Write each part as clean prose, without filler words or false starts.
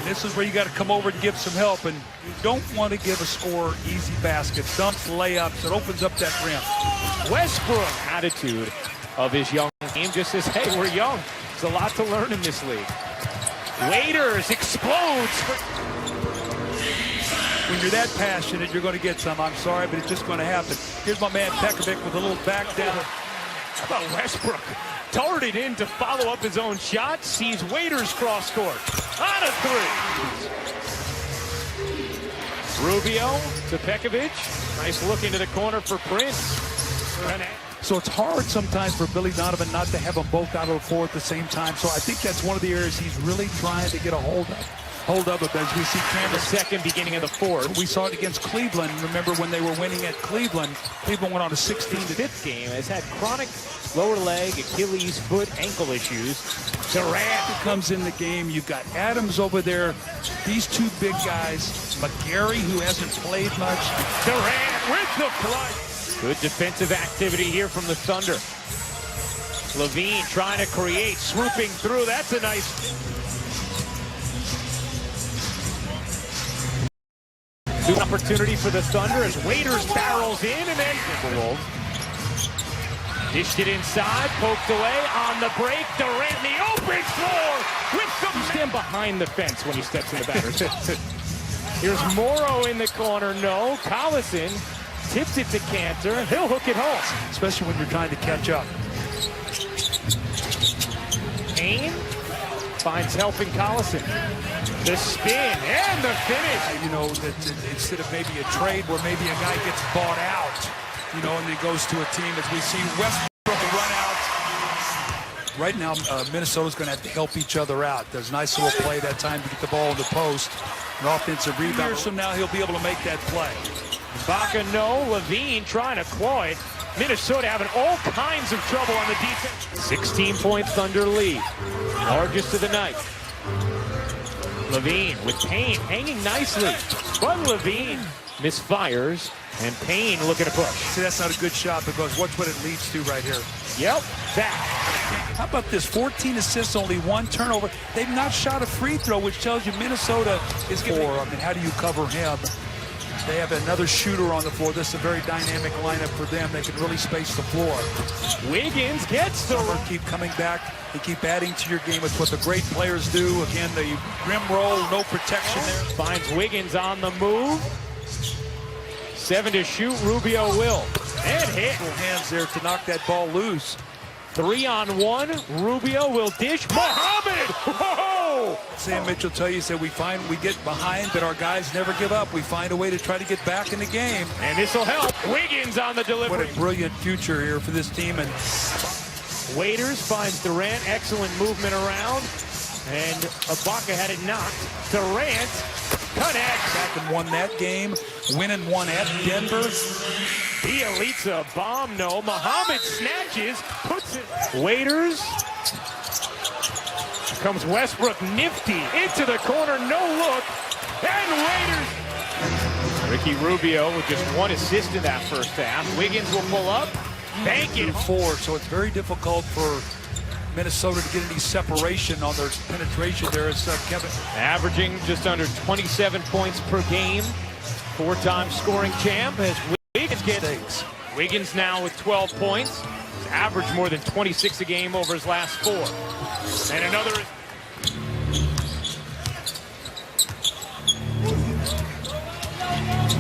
And this is where you got to come over and give some help. And you don't want to give a scorer easy baskets, dumps, layups. It opens up that rim. Westbrook attitude of his young team just says, hey, we're young. There's a lot to learn in this league. Waiters explodes. When you're that passionate, you're going to get some. I'm sorry, but it's just going to happen. Here's my man Pekovic with a little back down. How about Westbrook? Darted in to follow up his own shot. Sees Waiters cross court. On a three. Rubio to Pekovic. Nice look into the corner for Prince. So it's hard sometimes for Billy Donovan not to have them both out of the floor at the same time. So I think that's one of the areas he's really trying to get a hold of it as we see Cameron. The second, beginning of the fourth. We saw it against Cleveland. Remember when they were winning at Cleveland? Cleveland went on a 16-5 game. Has had chronic lower leg, Achilles, foot, ankle issues. Durant comes in the game. You've got Adams over there. These two big guys. McGarry, who hasn't played much. Durant with the play. Good defensive activity here from the Thunder. Levine trying to create, swooping through. That's a nice. New opportunity for the Thunder as Waiters barrels in, and then Timberwolves dished it inside, poked away on the break. Durant in the open floor with the stand behind the fence when he steps in the batter's box. Here's Morrow in the corner. No, Collison tips it to Cantor. He'll hook it home, especially when you're trying to catch up. Payne finds help in Collison. The spin and the finish. You know, that instead of maybe a trade where maybe a guy gets bought out, you know, and he goes to a team, as we see Westbrook run out. Right now, Minnesota's going to have to help each other out. There's a nice little play that time to get the ball in the post. An offensive rebound. Years from now, he'll be able to make that play. Baca no, Levine trying to claw it. Minnesota having all kinds of trouble on the defense. 16-point Thunder lead, largest of the night. Levine with Payne hanging nicely, but Levine misfires, and Payne looking to push. See, that's not a good shot because watch what it leads to right here. Yep, that. How about this? 14 assists, only 1 turnover. They've not shot a free throw, which tells you Minnesota is getting. I mean, how do you cover him? They have another shooter on the floor. This is a very dynamic lineup for them. They can really space the floor. Wiggins gets the keep coming back. They keep adding to your game. It's what the great players do. Again, the rim roll, no protection there. Finds Wiggins on the move. 7 to shoot. Rubio will. And hit. Hands there to knock that ball loose. 3-on-1. Rubio will dish. Muhammad! Whoa! Sam Mitchell tell you, said we get behind, but our guys never give up. We find a way to try to get back in the game. And this will help. Wiggins on the delivery. What a brilliant future here for this team. And Waiters finds Durant. Excellent movement around. And Ibaka had it knocked. Durant connects. Back and won that game. Winning one at Denver. Bielitsa bomb, no. Muhammad snatches, puts it. Waiters. Comes Westbrook nifty into the corner, no look. And Waiters. Ricky Rubio with just 1 assist in that first half. Wiggins will pull up. Bank it. 4, so it's very difficult for Minnesota to get any separation on their penetration there. It's Kevin. Averaging just under 27 points per game. 4-time scoring champ as Wiggins gets. Wiggins now with 12 points. He's averaged more than 26 a game over his last 4. And another.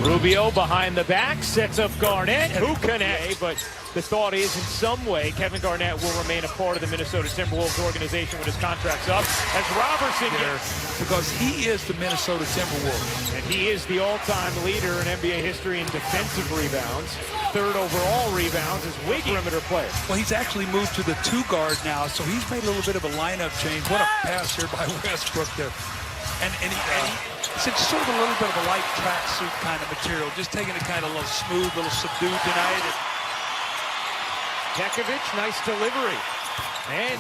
Rubio behind the back, sets up Garnett, who connects, but the thought is in some way Kevin Garnett will remain a part of the Minnesota Timberwolves organization when his contract's up, as Robertson gets. Because he is the Minnesota Timberwolves. And he is the all-time leader in NBA history in defensive rebounds. 3rd overall rebounds as Wiggins perimeter player. Well, he's actually moved to the 2 guard now, so he's made a little bit of a lineup change. What a pass here by Westbrook there. And it's sort of a little bit of a light tracksuit kind of material, just taking it kind of a little smooth, a little subdued tonight. Pekovic, nice delivery. And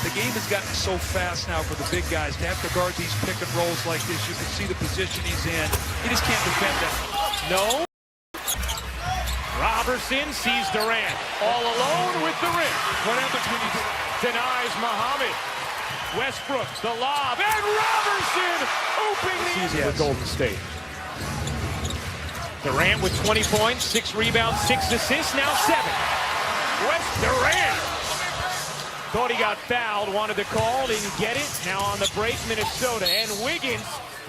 the game has gotten so fast now for the big guys to have to guard these pick and rolls like this. You can see the position he's in. He just can't defend that. No. Robertson sees Durant all alone with the rim. What happens when you denies Muhammad? Westbrook, the lob, and Robertson season with Golden State. Durant with 20 points, 6 rebounds, 6 assists, now 7. Durant thought he got fouled, wanted the call, didn't get it. Now on the break, Minnesota, and Wiggins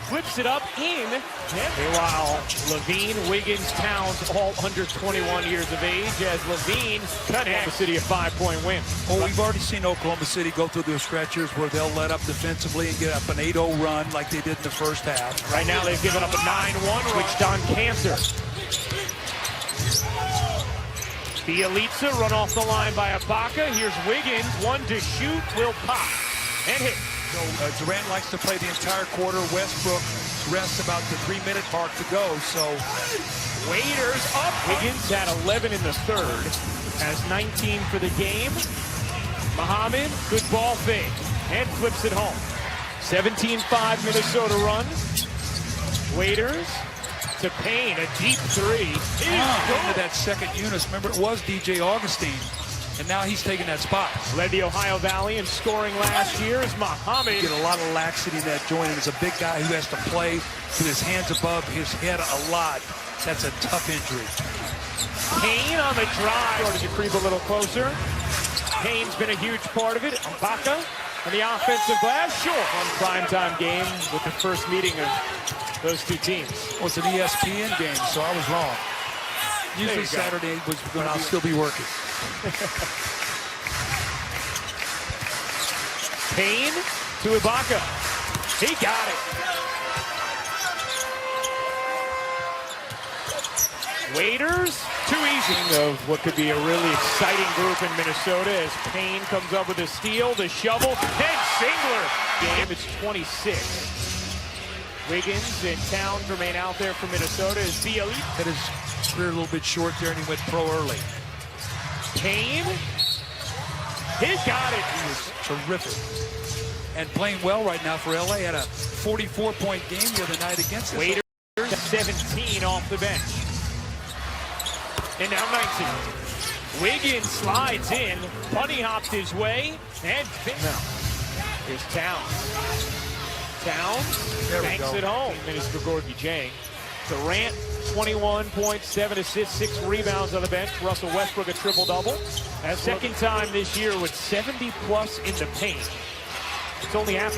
flips it up in. Meanwhile, Levine, Wiggins, Towns, all under 21 years of age, as Levine cut Oklahoma City a 5-point win. Oh, we've already seen Oklahoma City go through their stretches where they'll let up defensively and get up an 8-0 run like they did in the first half. Right now they've given up a 9-1, switched on Cancer. Bielitsa run off the line by Ibaka. Here's Wiggins, 1 to shoot, will pop and hit. So Durant likes to play the entire quarter. Westbrook rests about the 3-minute mark to go. So Waiters up. Wiggins had 11 in the third. Has 19 for the game. Muhammad, good ball fake. And flips it home. 17-5 Minnesota run. Waiters to Payne. A deep 3. Into that second unit. Remember, it was DJ Augustine. And now he's taking that spot. Led the Ohio Valley in scoring last year is Muhammad. Get a lot of laxity in that joint, and as a big guy who has to play with his hands above his head a lot, that's a tough injury. Payne on the drive. Started to creep a little closer. Payne's been a huge part of it. Ibaka on the offensive glass. Sure. On primetime game with the first meeting of those two teams. Well, it's an ESPN game, so I was wrong. Usually Saturday was when I'll still be working. Payne to Ibaka. He got it. Waiters, too easy. Of what could be a really exciting group in Minnesota as Payne comes up with a steal, the shovel, and Singler. Game, it's 26. Wiggins and Towns remain out there for Minnesota as Bielitsa. Had his career a little bit short there, and he went pro early. Payne, he got it. He was terrific. And playing well right now for LA. Had a 44-point game the other night against us. Waiters, 17 off the bench. And now 19. Wiggins slides in, bunny hopped his way, and now here's Towns. Towns banks it home. Minutes for Gorgie Jang. Durant, 21 points, 7 assists, 6 rebounds on the bench. Russell Westbrook a triple-double. Second time this year with 70+ in the paint. It's only happened